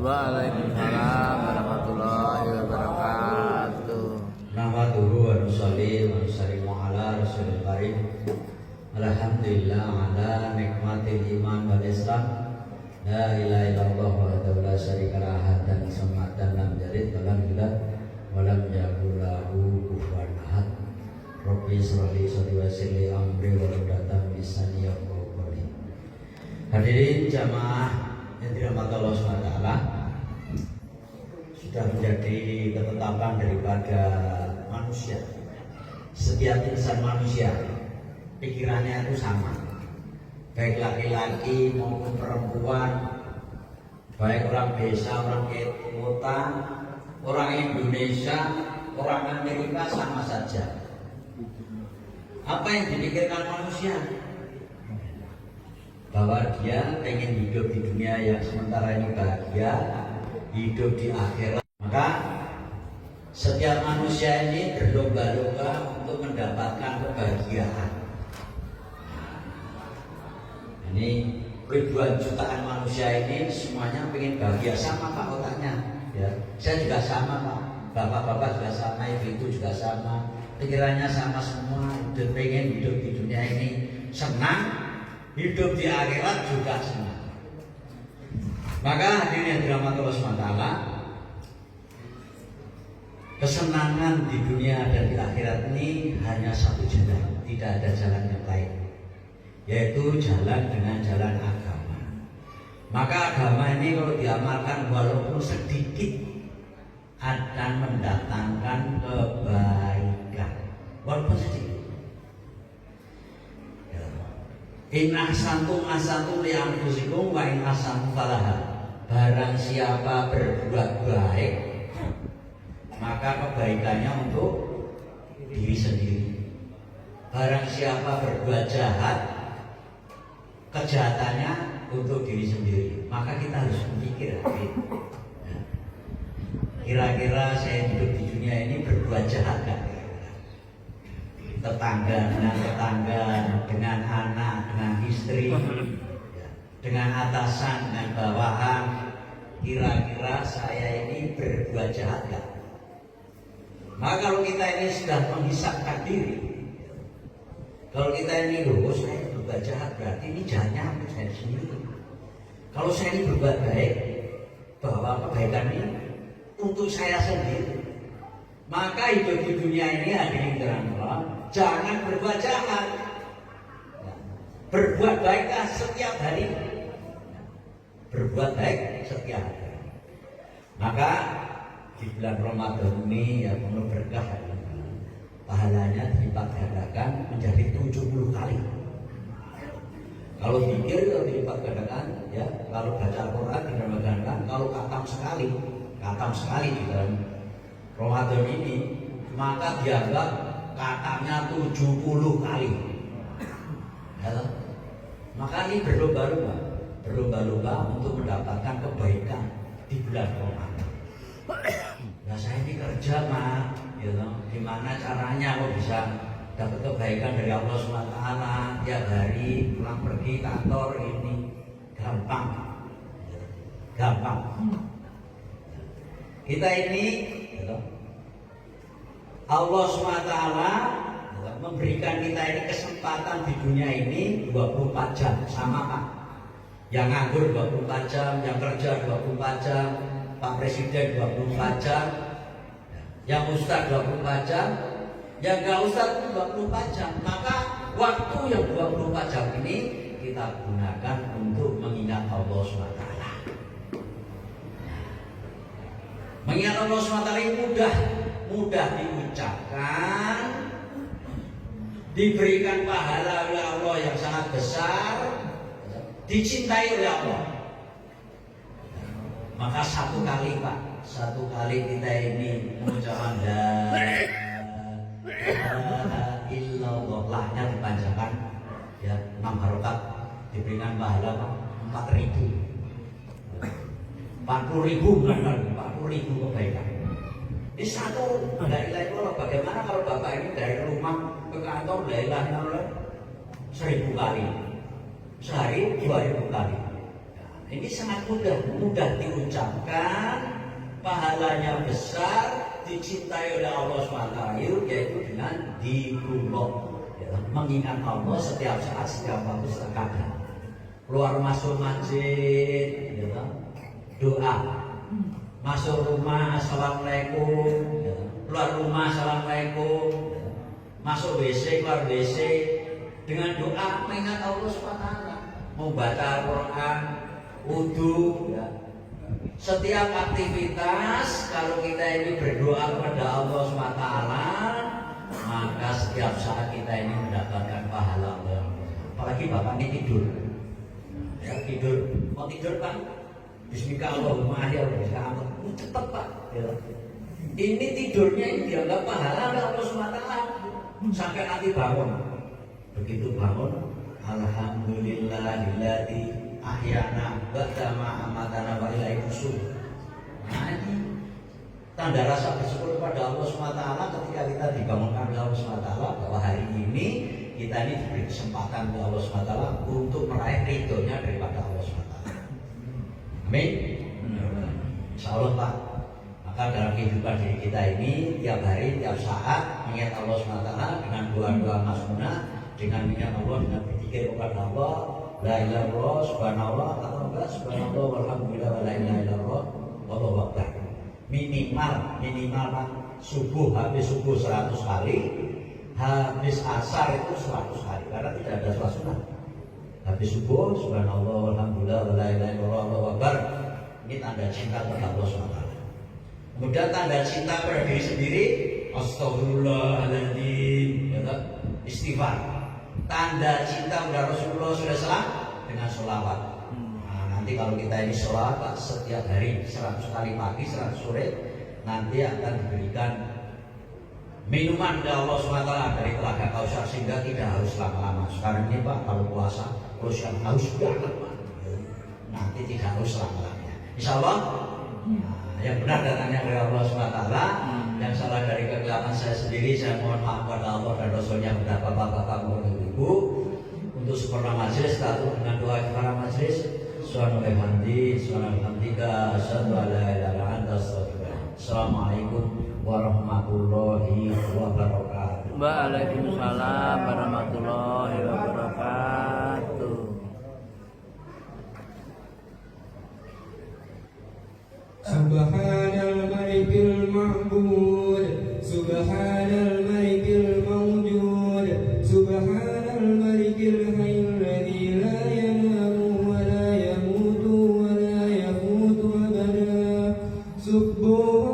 Waalaikumsalam warahmatullahi wabarakatuh. Nahmaduhu wa nusalli wa nusallimu ala rasulil karim. Alhamdulillah ala nikmatil iman wal islam. La ilaha illallah wahdahu la syarika lah dan samatan lam yalid wa lam yulad wa lam yakul lahu kufuwan ahad. Rabbi shrahli sadri wa yassir li amri wa hlul lisani yafqahu qawli. Hadirin jamaah yang dirahmati Allah SWT, sudah menjadi ketetapan daripada manusia. Setiap insan manusia pikirannya itu sama, baik laki-laki maupun perempuan, baik orang desa, orang kota, orang Indonesia, orang Amerika, sama saja. Apa yang dipikirkan manusia? Bahwa dia pengen hidup di dunia yang sementara ini bahagia, hidup di akhirat. Maka setiap manusia ini berlomba-lomba untuk mendapatkan kebahagiaan. Ini ribuan jutaan manusia ini semuanya pengen bahagia, sama Pak otaknya. Ya, saya juga sama Pak, bapak-bapak juga sama, ibu juga sama, pikirannya sama semua. Pengen hidup di dunia ini senang, hidup di akhirat juga senang. Maka hadirin yang dirahmati Allah SWT, kesenangan di dunia dan di akhirat ini hanya satu jalan, tidak ada jalan yang lain, yaitu jalan dengan jalan agama. Maka agama ini kalau diamalkan walaupun sedikit akan mendatangkan kebaikan, walaupun sedikit. In ahsantum ahsantum li anfusikum wa in ahsantum falaha. Barang siapa berbuat baik, maka kebaikannya untuk diri sendiri. Barang siapa berbuat jahat, kejahatannya untuk diri sendiri. Maka kita harus berpikir, kira-kira saya hidup di dunia ini berbuat jahat gak? Tetangga dengan tetangga, dengan anak, dengan istri, dengan atasan, dengan bawahan, kira-kira saya ini berbuat jahat gak? Maka kalau kita ini sudah menghisapkan diri, kalau kita ini loh saya berbuat jahat, berarti ini jahatnya untuk saya sendiri. Kalau saya ini berbuat baik, bahwa kebaikan ini untuk saya sendiri, maka hidup di dunia ini hadirin Allah, jangan berbuat jahat, berbuat baiklah setiap hari, berbuat baik setiap hari. Maka di bulan Ramadan ini ya penuh berkah, pahalanya dilipat gandakan menjadi 70 kali. Kalau pikir kalau dilipat gandakan, ya kalau baca Al-Quran dilipat gandakan, kalau khatam sekali di dalam Ramadan ini, maka dianggap katanya 70 kali. Ya, maka ini berlomba-lomba untuk mendapatkan kebaikan di bulan Ramadan. Nah saya ini kerja Mak, gimana caranya kok bisa dapat kebaikan dari Allah SWT tiap hari, pulang pergi kantor ini gampang. Kita ini Allah SWT memberikan kita ini kesempatan di dunia ini 24 jam, sama Pak. Yang nganggur 24 jam, yang kerja 24 jam, Pak Presiden 24 jam, yang Ustadz 24 jam, yang gak Ustadz 24 jam. Maka waktu yang 24 jam ini kita gunakan untuk mengingat Allah SWT. Mengingat Allah SWT ini mudah diucapkan, diberikan pahala oleh Allah yang sangat besar, dicintai oleh Allah. Maka satu kali kita ini mengucapkan la ilaha illallah, lahnya dipanjangkan ya 6 harokat, diberikan pahala 40.000 kebaikan. Ini satu la ilaha illallah. Bagaimana kalau Bapak ini dari rumah ke kantor la ilaha illallah 1000 kali, sehari 2000 kali. Ini sangat mudah diucapkan, pahalanya besar, dicintai oleh Allah SWT, yaitu dengan dzikrullah, ya, mengingat Allah setiap saat, setiap waktu, setiap keadaan. Keluar masuk masjid, ya, doa. Masuk rumah, assalamualaikum, ya. Keluar rumah, assalamualaikum, ya. Masuk WC, keluar WC, dengan doa mengingat Allah SWT, membaca Al-Quran, wudu, ya. Setiap aktivitas kalau kita ini berdoa kepada Allah SWT, maka setiap saat kita ini mendapatkan pahala Allah. Apalagi bapak ini tidur, ya, tidur, mau tidur kan? Bismillahirrahmanirrahim, ya Allah, cepat pak. Ya. Ini tidurnya ini dianggap pahala oleh Allah SWT sampai nanti bangun. Begitu bangun, alhamdulillahilladzi ahyana ba'da ma amatana wa ilaihi nusyur. Nah, ini tanda rasa bersyukur kepada Allah SWT ketika kita dibangunkan oleh Allah SWT bahwa hari ini kita ini diberi kesempatan oleh Allah SWT untuk meraih ridhonya daripada Allah SWT. Amin. Insya Allah Pak. Maka dalam kehidupan diri kita ini tiap hari, tiap saat mengingat Allah SWT dengan doa-doa masnunah, dengan mengingat Allah, dengan berzikir kepada Allah, la ilaha illallah, subhanallah, atau enggak subhanallah, walhamdulillah, wa la ilaha illallah, wallahu akbar. Minimal Pak, habis subuh 100 kali, habis asar itu 100 kali, karena tidak ada sholat sunat. Habis subuh, subhanallah, walhamdulillah, wa la ilaha illallah, wallahu akbar. Ini tanda cinta kepada Allah SWT. Kemudian tanda cinta pada diri sendiri, astagfirullahaladzim, ya, istighfar. Tanda cinta kepada Rasulullah SAW dengan sholawat. Nah, nanti kalau kita ini sholawat setiap hari 100 kali pagi, 100 sore, nanti akan diberikan minuman dari Allah SWT dari telaga Kausar, sehingga tidak harus lama-lama. Sekarang ini Pak, kalau puasa terus yang haus banget Pak, nanti tidak harus lama-lama. Insya Allah, yang benar datangnya dari Allah SWT, yang salah dari kekeliruan saya sendiri, saya mohon maaf kepada Allah dan Rasulnya, kepada bapak-bapak maupun ibu. Untuk sempurna majelis, kita atur dengan doa kepada majelis. Assalamualaikum warahmatullahi wabarakatuh. Waalaikumsalam warahmatullahi wabarakatuh. Subhanal malikil ma'bud, subhanal malikil mawjud, subhanal malikil hayyul ladzi la yanamu wa la yamutu wa la yamutu abada. Subhan